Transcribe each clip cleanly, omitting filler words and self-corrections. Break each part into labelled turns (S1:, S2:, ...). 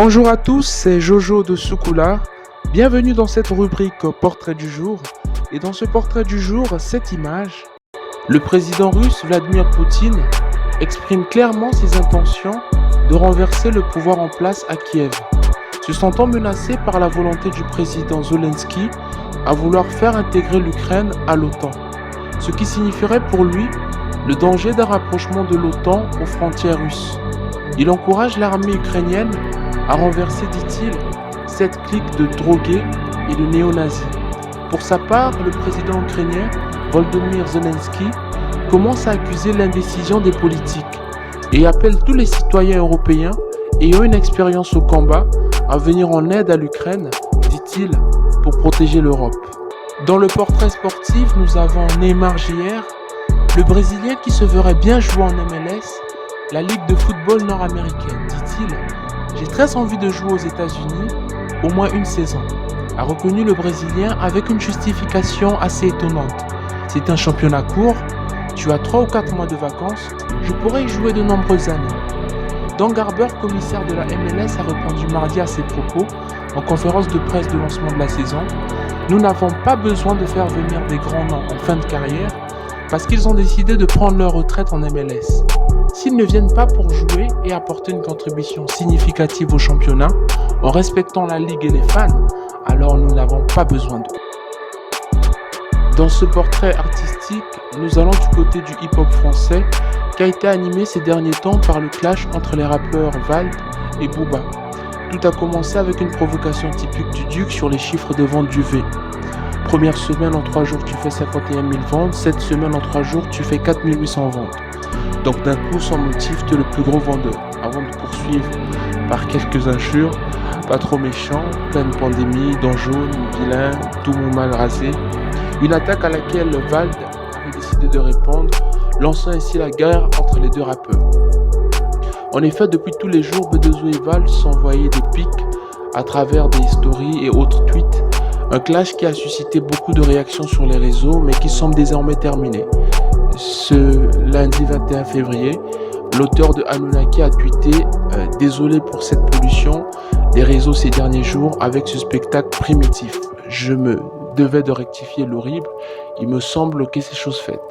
S1: Bonjour à tous, c'est Jojo de Soukoula. Bienvenue dans cette rubrique Portrait du jour. Et dans ce portrait du jour, cette image, le président russe Vladimir Poutine exprime clairement ses intentions de renverser le pouvoir en place à Kiev, se sentant menacé par la volonté du président Zelensky à vouloir faire intégrer l'Ukraine à l'OTAN, ce qui signifierait pour lui le danger d'un rapprochement de l'OTAN aux frontières russes. Il encourage l'armée ukrainienne à renverser, dit-il, cette clique de drogués et de néo-nazis. Pour sa part, le président ukrainien Volodymyr Zelensky commence à accuser l'indécision des politiques et appelle tous les citoyens européens ayant une expérience au combat à venir en aide à l'Ukraine, dit-il, pour protéger l'Europe. Dans le portrait sportif, nous avons Neymar Jr., le Brésilien qui se verrait bien jouer en MLS, la Ligue de football nord-américaine, dit-il. J'ai très envie de jouer aux États-Unis, au moins une saison, a reconnu le Brésilien avec une justification assez étonnante. C'est un championnat court, tu as 3 ou 4 mois de vacances, je pourrais y jouer de nombreuses années. Dan Garber, commissaire de la MLS, a répondu mardi à ces propos en conférence de presse de lancement de la saison. Nous n'avons pas besoin de faire venir des grands noms en fin de carrière parce qu'ils ont décidé de prendre leur retraite en MLS. S'ils ne viennent pas pour jouer et apporter une contribution significative au championnat, en respectant la ligue et les fans, alors nous n'avons pas besoin d'eux. Dans ce portrait artistique, nous allons du côté du hip-hop français qui a été animé ces derniers temps par le clash entre les rappeurs Vald et Booba. Tout a commencé avec une provocation typique du Duc sur les chiffres de vente du V. Première semaine, en 3 jours, tu fais 51 000 ventes. Cette semaine, en 3 jours, tu fais 4 800 ventes. Donc d'un coup, sans motif, tu es le plus gros vendeur. Avant de poursuivre par quelques injures, pas trop méchant, pleine pandémie, dents jaunes, vilain, tout mon mal rasé. Une attaque à laquelle Vald avait décidé de répondre, lançant ainsi la guerre entre les deux rappeurs. En effet, depuis tous les jours, Bedezo et Vald s'envoyaient des pics à travers des stories et autres tweets. Un clash qui a suscité beaucoup de réactions sur les réseaux, mais qui semble désormais terminé. Ce lundi 21 février, l'auteur de Anunnaki a tweeté « Désolé pour cette pollution des réseaux ces derniers jours avec ce spectacle primitif. Je me devais de rectifier l'horrible. Il me semble que c'est chose faite. »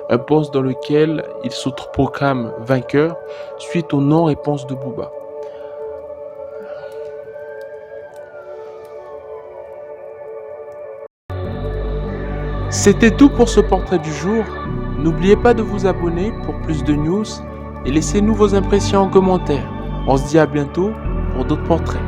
S1: Un post dans lequel il s'autoproclame vainqueur suite aux non-réponses de Booba. C'était tout pour ce portrait du jour. N'oubliez pas de vous abonner pour plus de news et laissez-nous vos impressions en commentaire. On se dit à bientôt pour d'autres portraits.